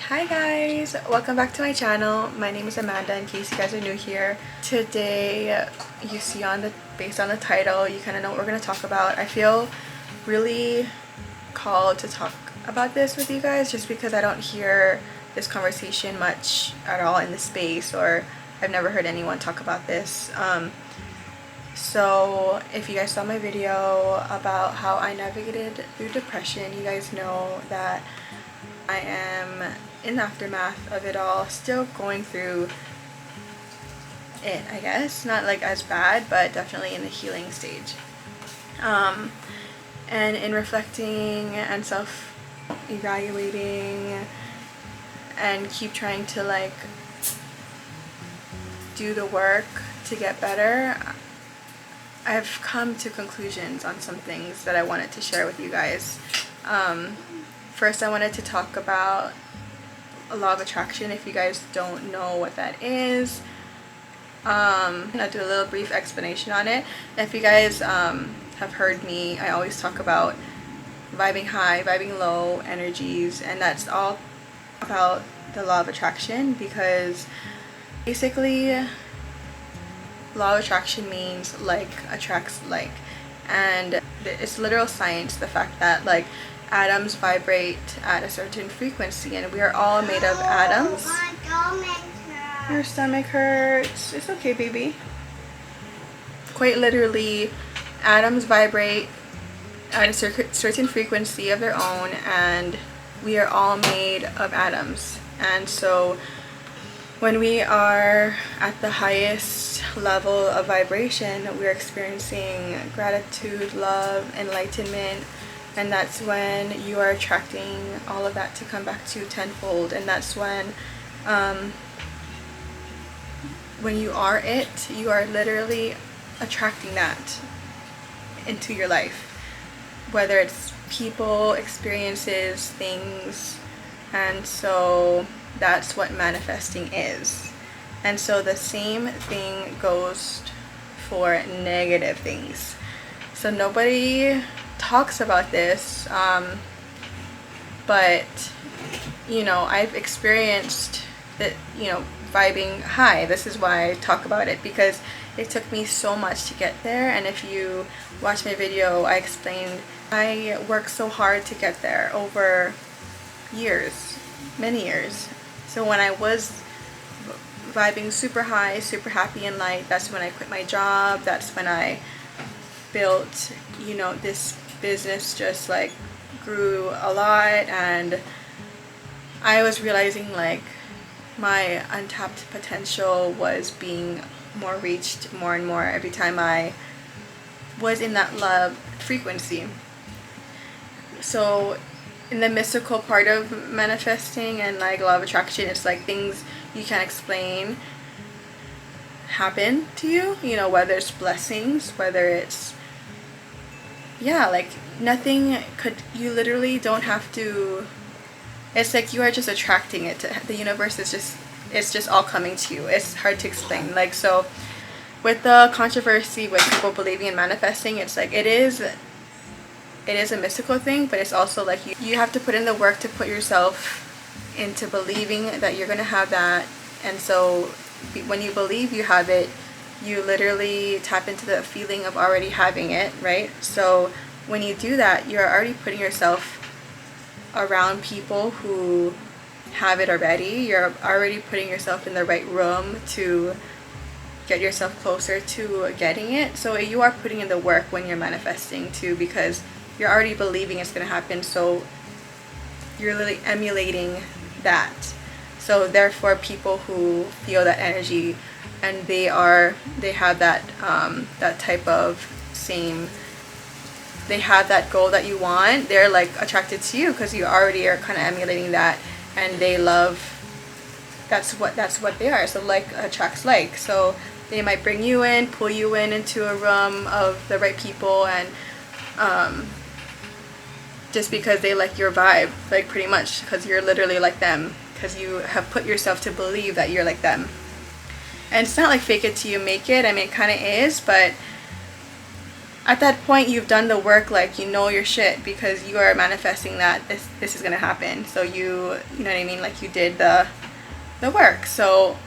Hi guys, welcome back to my channel. My name is Amanda in case you guys are new here. Today you see based on the title you kind of know what we're going to talk about. I feel really called to talk about this with you guys just because I don't hear this conversation much at all in the space, or I've never heard anyone talk about this. So if you guys saw my video about how I navigated through depression, you guys know that I am in the aftermath of it all, still going through it, I guess. Not like as bad, but definitely in the healing stage. And in reflecting and self-evaluating and keep trying to like do the work to get better, I've come to conclusions on some things that I wanted to share with you guys. First, I wanted to talk about a law of attraction. If you guys don't know what that is, I'll do a little brief explanation on it. If you guys have heard me, I always talk about vibing high, vibing low energies, and that's all about the law of attraction, because basically law of attraction means like attracts like, and it's literal science, the fact that like atoms vibrate at a certain frequency, and we are all made of atoms. Your stomach hurts. It's okay, baby. Quite literally, atoms vibrate at a certain frequency of their own, and we are all made of atoms. And so when we are at the highest level of vibration, we're experiencing gratitude, love, enlightenment, and that's when you are attracting all of that to come back to you tenfold. And that's when you are it, you are literally attracting that into your life, whether it's people, experiences, things. And so that's what manifesting is. And so the same thing goes for negative things. So nobody talks about this, but you know, I've experienced that, you know, vibing high. This is why I talk about it, because it took me so much to get there. And if you watch my video, I explained I worked so hard to get there over years, many years. So when I was vibing super high, super happy and light, that's when I quit my job. That's when I built, you know, this business just like grew a lot, and I was realizing like my untapped potential was being more reached more and more every time I was in that love frequency. So in the mystical part of manifesting and like law of attraction, it's like things you can't explain happen to you, you know, whether it's blessings, whether it's, yeah, like nothing could, you literally don't have to, it's like you are just attracting it to the universe. It's just all coming to you. It's hard to explain. Like, so with the controversy with people believing in manifesting, it's like it is a mystical thing, but it's also like you have to put in the work to put yourself into believing that you're gonna have that. And so when you believe you have it, you literally tap into the feeling of already having it, right? So when you do that, you're already putting yourself around people who have it already. You're already putting yourself in the right room to get yourself closer to getting it. So you are putting in the work when you're manifesting too, because you're already believing it's going to happen. So you're really emulating that. So therefore, people who feel that energy and they have that that type of same, they have that goal that you want, they're like attracted to you because you already are kind of emulating that, and they love, that's what they are. So like attracts like. So they might bring you in, pull you in into a room of the right people, and just because they like your vibe, like pretty much because you're literally like them, because you have put yourself to believe that you're like them. And it's not like fake it till you make it. I mean, it kind of is, but at that point you've done the work, like you know your shit, because you are manifesting that this is gonna happen. So you know what I mean, like you did the work. So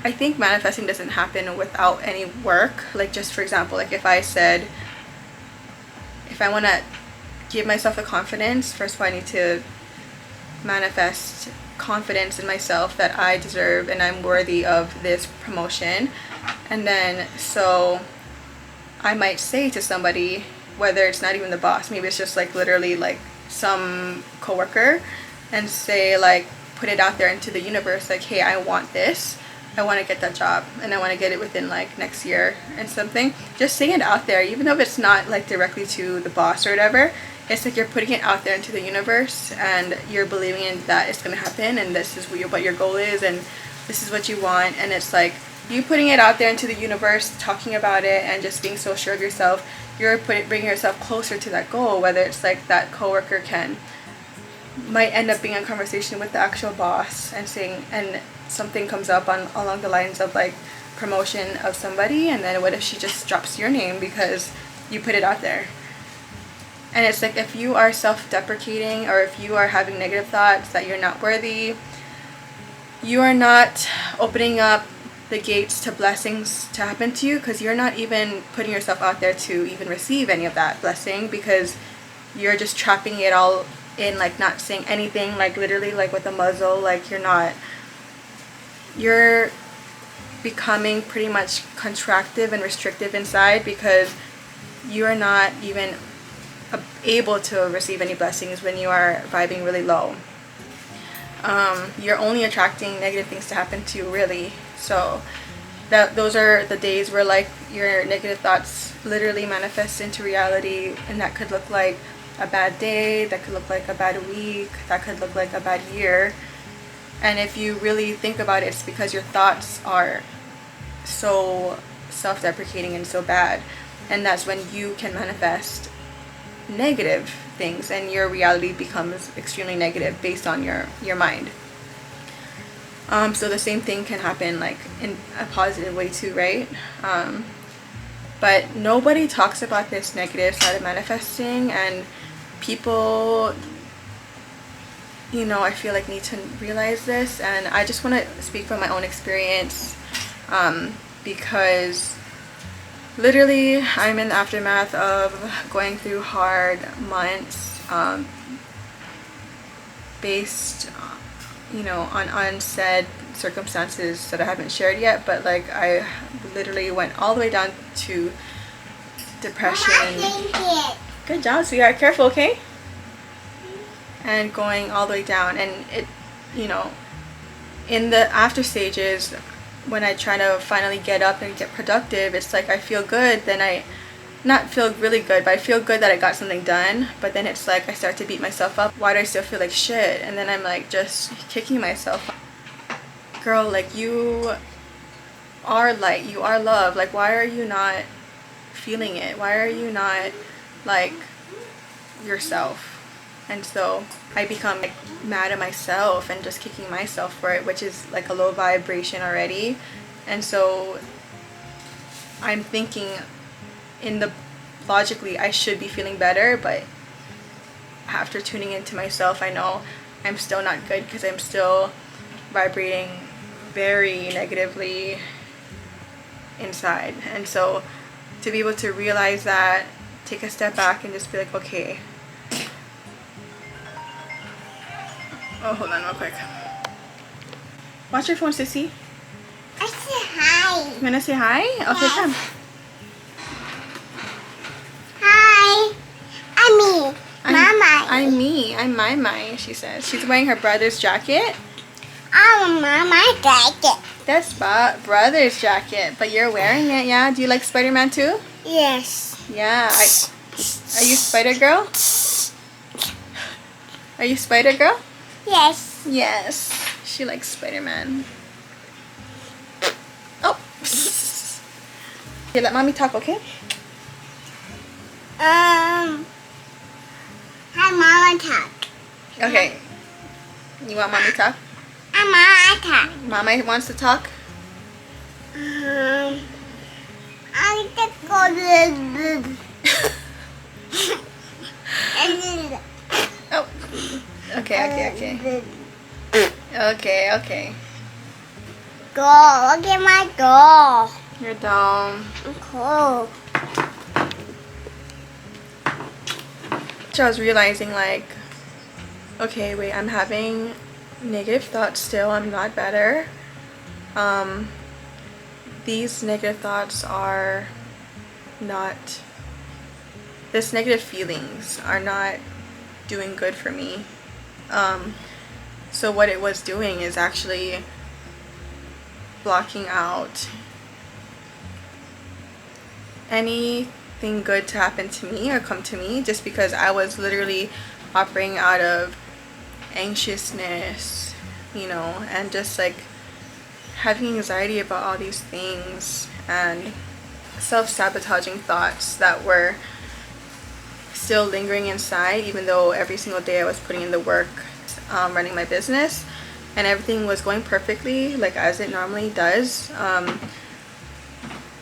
I think manifesting doesn't happen without any work. Like, just for example, like if I said, if I want to give myself the confidence, first of all I need to manifest confidence in myself that I deserve and I'm worthy of this promotion. And then so I might say to somebody, whether it's not even the boss, maybe it's just like literally like some coworker, and say like, put it out there into the universe, like, hey, I want this, I want to get that job, and I want to get it within like next year and something. Just saying it out there, even though it's not like directly to the boss or whatever. It's like you're putting it out there into the universe, and you're believing in that it's gonna happen, and this is what your goal is, and this is what you want. And it's like you putting it out there into the universe, talking about it, and just being so sure of yourself. You're bringing yourself closer to that goal. Whether it's like that coworker might end up being a conversation with the actual boss and saying, and something comes up along the lines of like promotion of somebody, and then what if she just drops your name because you put it out there? And it's like, if you are self-deprecating, or if you are having negative thoughts that you're not worthy, you are not opening up the gates to blessings to happen to you, because you're not even putting yourself out there to even receive any of that blessing, because you're just trapping it all in, like not saying anything, like literally like with a muzzle. Like you're becoming pretty much contractive and restrictive inside, because you are not even able to receive any blessings when you are vibing really low. You're only attracting negative things to happen to you, really. So those are the days where like your negative thoughts literally manifest into reality, and that could look like a bad day, that could look like a bad week, that could look like a bad year. And if you really think about it, it's because your thoughts are so self-deprecating and so bad, and that's when you can manifest negative things, and your reality becomes extremely negative based on your mind. So the same thing can happen like in a positive way too, right? But nobody talks about this negative side of manifesting, and people, you know, I feel like need to realize this. And I just want to speak from my own experience, because literally I'm in the aftermath of going through hard months, based, you know, on unsaid circumstances that I haven't shared yet. But like I literally went all the way down to depression. Good job, sweetheart. Careful, okay? And going all the way down, and it, you know, in the after stages, when I try to finally get up and get productive, it's like I feel good, then I not feel really good, but I feel good that I got something done. But then it's like I start to beat myself up. Why do I still feel like shit? And then I'm like just kicking myself. Girl, like you are light, you are love. Like why are you not feeling it? Why are you not like yourself? And so I become like mad at myself and just kicking myself for it, which is like a low vibration already. And so I'm thinking logically I should be feeling better, but after tuning into myself, I know I'm still not good, because I'm still vibrating very negatively inside. And so to be able to realize that, take a step back and just be like, okay. Oh, hold on real quick. Watch your phone, sissy. I say hi. You wanna say hi? Okay, Yes. come. Hi. I'm me. Mama. I'm me. I'm my, she says. She's wearing her brother's jacket. I'm Mama jacket. That's brother's jacket, but you're wearing it, yeah? Do you like Spider-Man too? Yes. Yeah. Are you Spider-Girl? Are you Spider-Girl? Yes. Yes. She likes Spider-Man. Oh. Okay, let mommy talk, okay? Hi, Mama talk. Okay. You want mommy to talk? Mama talk. Mama wants to talk? I need to go to Oh. Okay. Okay. Go. Look at my doll. You're dumb. Cool. So I was realizing, like, okay, wait, I'm having negative thoughts still. I'm not better. These negative thoughts are not, this negative feelings are not doing good for me. So what it was doing is actually blocking out anything good to happen to me or come to me, just because I was literally operating out of anxiousness, and just like having anxiety about all these things and self-sabotaging thoughts that were still lingering inside, even though every single day I was putting in the work, running my business, and everything was going perfectly, like as it normally does.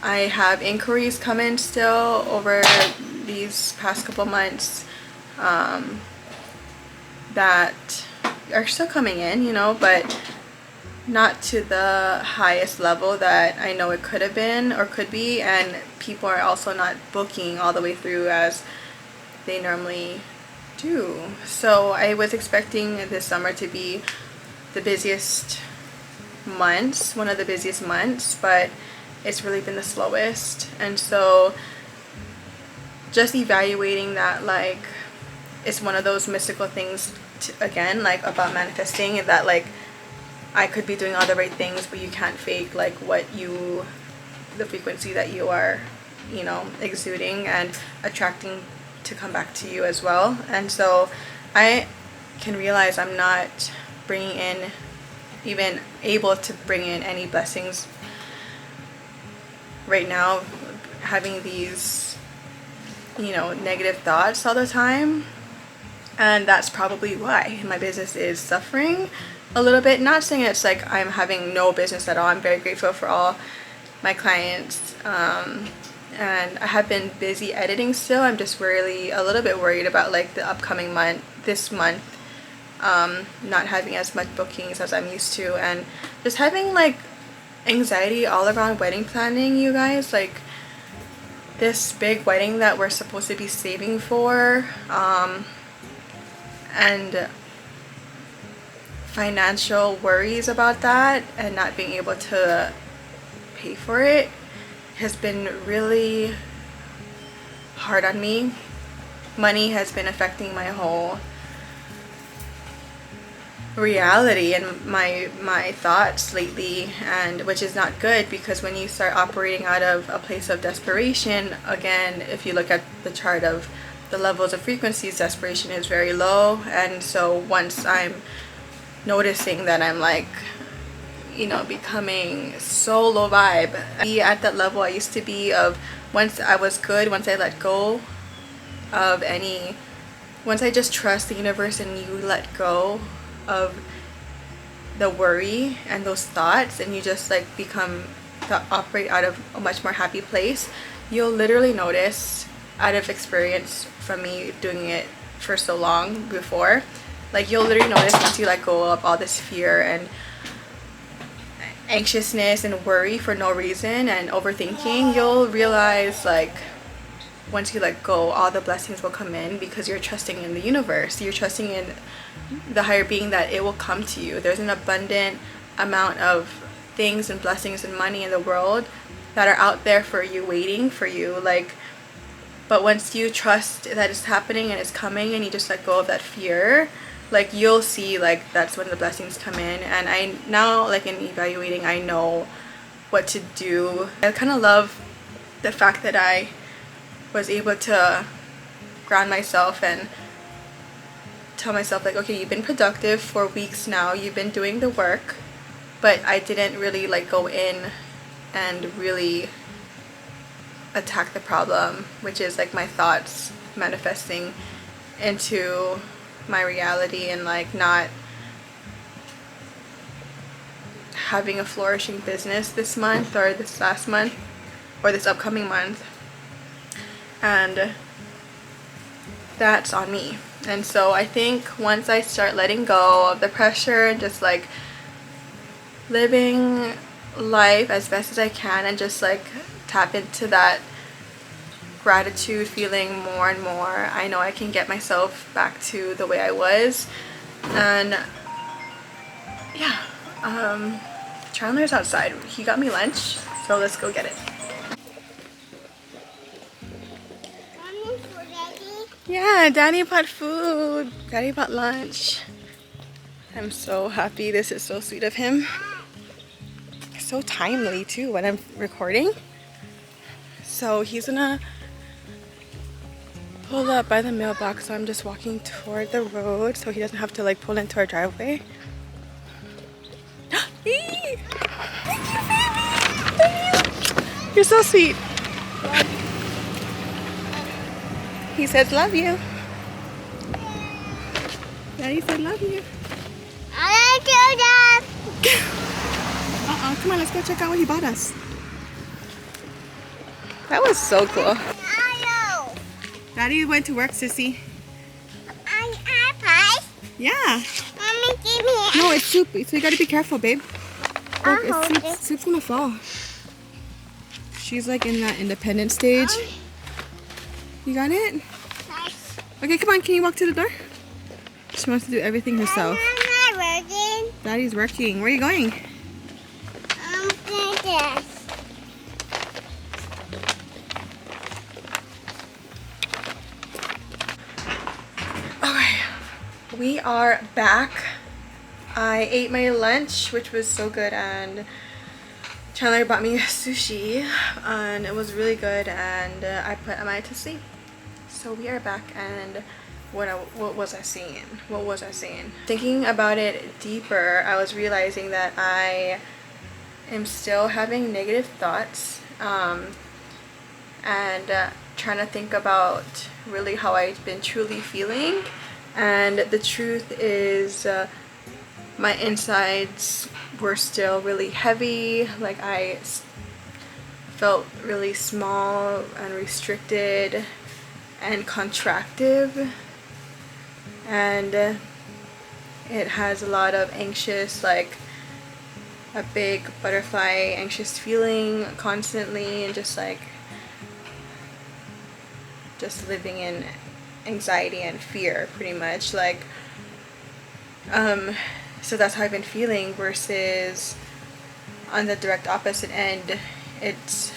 I have inquiries come in still over these past couple months that are still coming in, but not to the highest level that I know it could have been or could be, and people are also not booking all the way through as they normally do. So I was expecting this summer to be the busiest months, one of the busiest months, but it's really been the slowest. And so just evaluating that, like, it's one of those mystical things again, like about manifesting, that like I could be doing all the right things, but you can't fake like the frequency that you are, exuding and attracting to come back to you as well. And so I can realize I'm not bringing in, even able to bring in any blessings right now, having these, negative thoughts all the time. And that's probably why my business is suffering a little bit. Not saying it's like I'm having no business at all. I'm very grateful for all my clients. And I have been busy editing still. I'm just really a little bit worried about like the upcoming month, this month, not having as much bookings as I'm used to, and just having like anxiety all around wedding planning, you guys. Like this big wedding that we're supposed to be saving for, and financial worries about that and not being able to pay for it has been really hard on me. Money has been affecting my whole reality and my thoughts lately, and which is not good, because when you start operating out of a place of desperation, again, if you look at the chart of the levels of frequencies, desperation is very low. And so once I'm noticing that I'm like, becoming so low vibe, be at that level I used to be of, once I was good, once I let go of any, once I just trust the universe and you let go of the worry and those thoughts, and you just like operate out of a much more happy place, you'll literally notice, out of experience from me doing it for so long before, like you'll literally notice once you let go of all this fear and anxiousness and worry for no reason and overthinking, you'll realize like once you let go, all the blessings will come in, because you're trusting in the universe, you're trusting in the higher being, that it will come to you. There's an abundant amount of things and blessings and money in the world that are out there for you, waiting for you. Like, but once you trust that it's happening and it's coming, and you just let go of that fear, like you'll see, like that's when the blessings come in. And I now, like in evaluating, I know what to do. I kind of love the fact that I was able to ground myself and tell myself like, okay, you've been productive for weeks now, you've been doing the work, but I didn't really like go in and really attack the problem, which is like my thoughts manifesting into my reality, and like not having a flourishing business this month or this last month or this upcoming month. and that's on me. And so I think once I start letting go of the pressure and just like living life as best as I can and just like tap into that gratitude feeling more and more, I know I can get myself back to the way I was. And yeah, Chandler's outside. He got me lunch, so let's go get it. Mommy, for Daddy? Yeah, Daddy bought food. Daddy bought lunch. I'm so happy. This is so sweet of him. So timely too when I'm recording. So he's gonna pull up by the mailbox, so I'm just walking toward the road so he doesn't have to like pull into our driveway. Thank you, baby. Thank you. You're so sweet. He says love you. Daddy said love you. I like you, Dad. Come on, let's go check out what he bought us. That was so cool. I know. Daddy went to work, sissy. I pie. Yeah. Mommy, give me it. No, it's soup, so you gotta be careful, babe. Look, I'll hold it. soup's gonna fall. She's like in that independent stage. You got it? Nice. Okay, come on, can you walk to the door? She wants to do everything herself. I'm not working. Daddy's working. Where are you going? I'm doing this. Okay, we are back. I ate my lunch, which was so good, and Chandler bought me sushi, and it was really good, and I put Amaya to sleep. So we are back, and what was I saying? What was I saying? Thinking about it deeper, I was realizing that I am still having negative thoughts, and trying to think about really how I've been truly feeling. And the truth is, my insides were still really heavy. Like I felt really small and restricted and contractive, and it has a lot of anxious, like a big butterfly anxious feeling constantly, and just living in anxiety and fear pretty much, like so that's how I've been feeling, versus on the direct opposite end, it's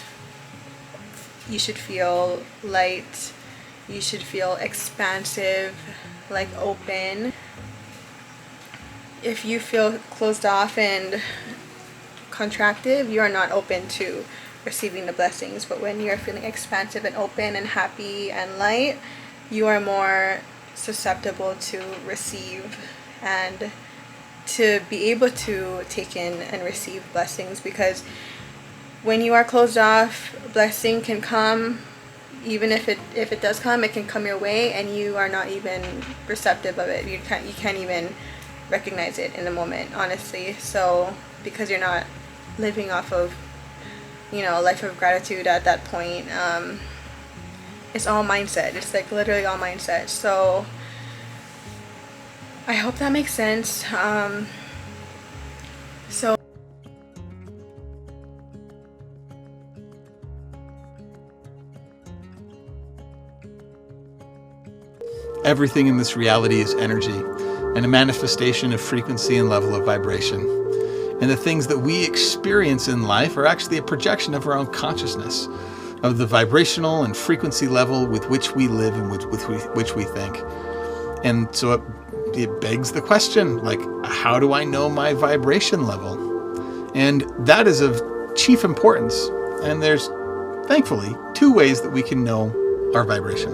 you should feel light, you should feel expansive, like open. If you feel closed off and contractive, you are not open to receiving the blessings. But when you are feeling expansive and open and happy and light, you are more susceptible to receive and to be able to take in and receive blessings. Because when you are closed off, blessing can come. Even if it does come, it can come your way, and you are not even receptive of it. You can't even recognize it in the moment, honestly. So because you're not living off of, a life of gratitude at that point, it's all mindset. It's like literally all mindset. So I hope that makes sense. So everything in this reality is energy and a manifestation of frequency and level of vibration. And the things that we experience in life are actually a projection of our own consciousness, of the vibrational and frequency level with which we live and with which we think. And so it begs the question, like, how do I know my vibration level? And that is of chief importance. And there's, thankfully, 2 ways that we can know our vibration.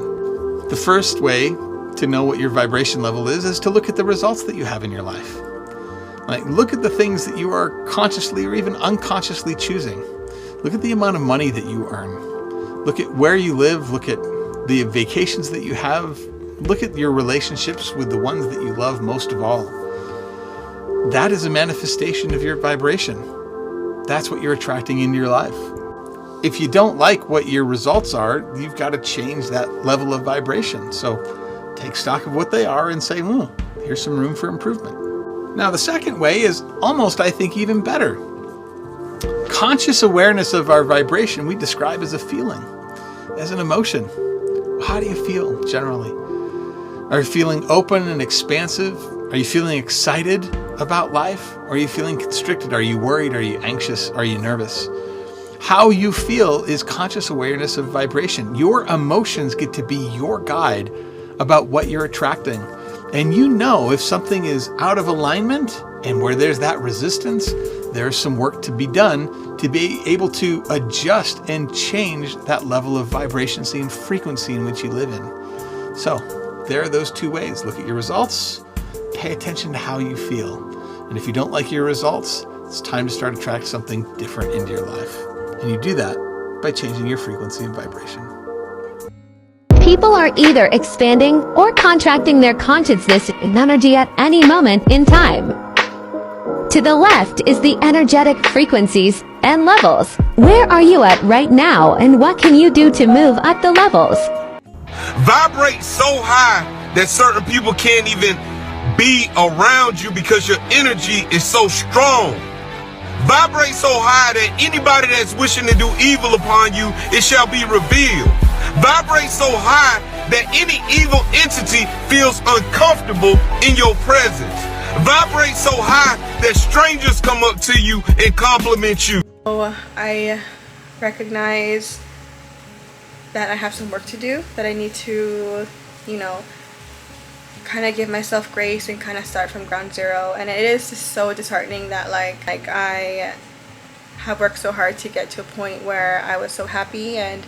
The first way to know what your vibration level is to look at the results that you have in your life. Like, look at the things that you are consciously or even unconsciously choosing. Look at the amount of money that you earn. Look at where you live. Look at the vacations that you have. Look at your relationships with the ones that you love most of all. That is a manifestation of your vibration. That's what you're attracting into your life. if you don't like what your results are, you've got to change that level of vibration. So take stock of what they are and say, here's some room for improvement. Now, the second way is almost, I think, even better. Conscious awareness of our vibration we describe as a feeling, as an emotion. How do you feel generally? Are you feeling open and expansive? Are you feeling excited about life? Or are you feeling constricted? Are you worried? Are you anxious? Are you nervous? How you feel is conscious awareness of vibration. Your emotions get to be your guide about what you're attracting. And you know if something is out of alignment, and where there's that resistance, there's some work to be done to be able to adjust and change that level of vibration and frequency in which you live in. So there are those two ways. Look at your results, pay attention to how you feel. And if you don't like your results, it's time to start attracting something different into your life. And you do that by changing your frequency and vibration. People are either expanding or contracting their consciousness and energy at any moment in time. To the left is the energetic frequencies and levels. Where are you at right now, and what can you do to move up the levels? Vibrate so high that certain people can't even be around you because your energy is so strong. Vibrate so high that anybody that's wishing to do evil upon you, it shall be revealed. Vibrate so high that any evil entity feels uncomfortable in your presence. Vibrate so high that strangers come up to you and compliment you. So I recognize that I have some work to do, that I need to, kind of give myself grace and kind of start from ground zero. And it is just so disheartening that like I have worked so hard to get to a point where I was so happy, and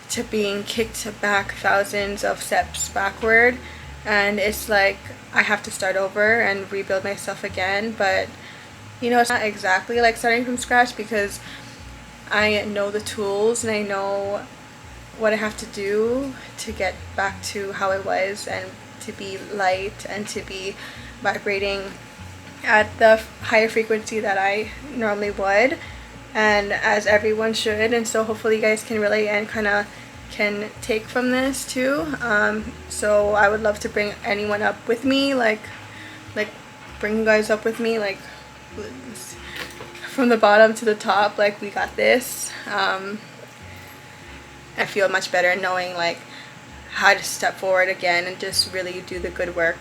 to being kicked back thousands of steps backward, and it's like I have to start over and rebuild myself again. But it's not exactly like starting from scratch, because I know the tools and I know what I have to do to get back to how it was, and to be light and to be vibrating at the higher frequency that I normally would, and as everyone should. And so hopefully you guys can relate and kind of can take from this too. So I would love to bring anyone up with me, like bring you guys up with me, like from the bottom to the top. Like, we got this. I feel much better knowing like how to step forward again and just really do the good work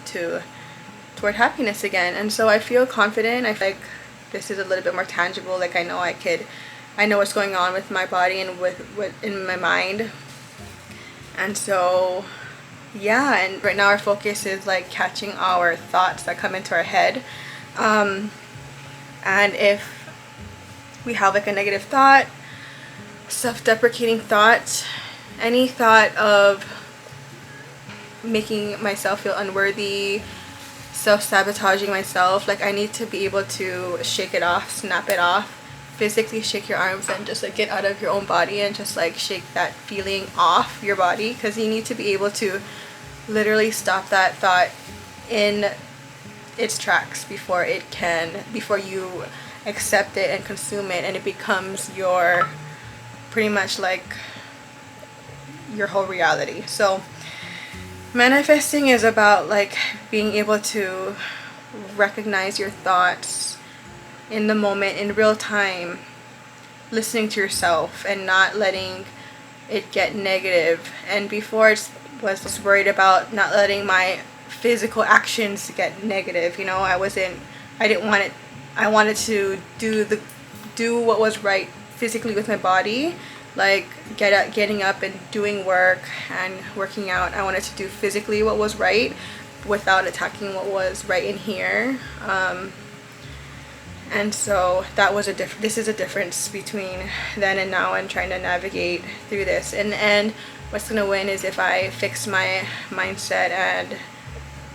toward happiness again. And so I feel confident. I feel like this is a little bit more tangible. Like, I know what's going on with my body and with in my mind. And so yeah, and right now our focus is like catching our thoughts that come into our head. And if we have like a negative thought, self-deprecating thought, any thought of making myself feel unworthy, self-sabotaging myself, like I need to be able to shake it off, snap it off, physically shake your arms and just like get out of your own body and just like shake that feeling off your body, because you need to be able to literally stop that thought in its tracks before you accept it and consume it, and it becomes your pretty much like your whole reality. So manifesting is about like being able to recognize your thoughts in the moment, in real time, listening to yourself and not letting it get negative. And before I was just worried about not letting my physical actions get negative. I didn't want it. I wanted to do what was right physically with my body, like getting up and doing work and working out. I wanted to do physically what was right without attacking what was right in here. And so that was this is a difference between then and now, and trying to navigate through this. In the end, what's gonna win is if I fix my mindset and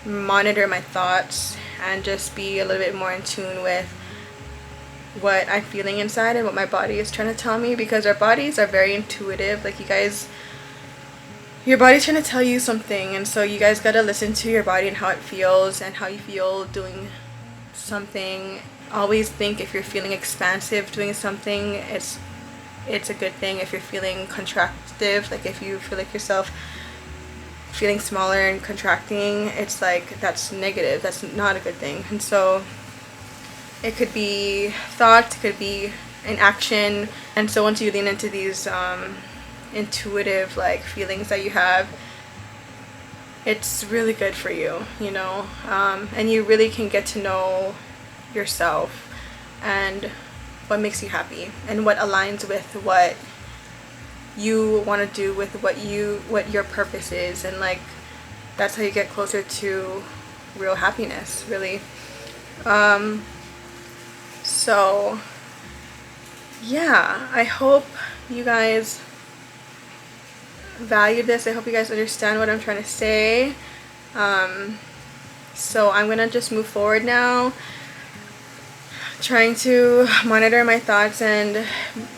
monitor my thoughts and just be a little bit more in tune with what I'm feeling inside and what my body is trying to tell me, because our bodies are very intuitive. Like, your body's trying to tell you something, and so you guys gotta listen to your body and how it feels and how you feel doing something. Always think if you're feeling expansive doing something, it's a good thing. If you're feeling contractive, like if you feel like yourself feeling smaller and contracting, it's like that's negative, that's not a good thing. And so it could be thought, it could be an action. And so once you lean into these intuitive like feelings that you have, it's really good for you, you know, and you really can get to know yourself and what makes you happy and what aligns with what you want to do, with what your purpose is, and like that's how you get closer to real happiness, really. So yeah, I hope you guys value this. I hope you guys understand what I'm trying to say. So I'm gonna just move forward now, trying to monitor my thoughts and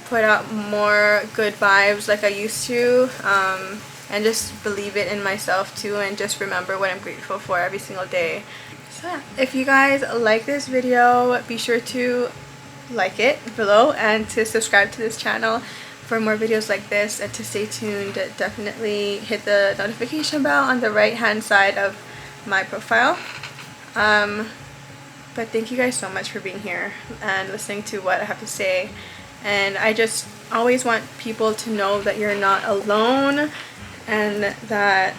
put out more good vibes like I used to, and just believe it in myself too, and just remember what I'm grateful for every single day. So yeah, if you guys like this video, be sure to like it below and to subscribe to this channel for more videos like this, and to stay tuned. Definitely hit the notification bell on the right hand side of my profile. But thank you guys so much for being here and listening to what I have to say. And I just always want people to know that you're not alone, and that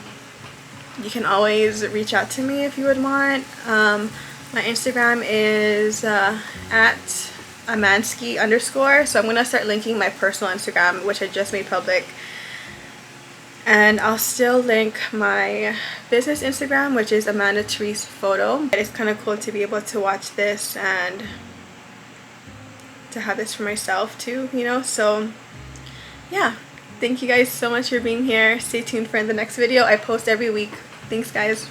you can always reach out to me if you would want. My Instagram is at Amansky_. So I'm gonna start linking my personal Instagram, which I just made public, and I'll still link my business Instagram, which is Amanda Therese Photo. It's kind of cool to be able to watch this and to have this for myself too, you know. So yeah, thank you guys so much for being here. Stay tuned for the next video. I post every week. Thanks guys.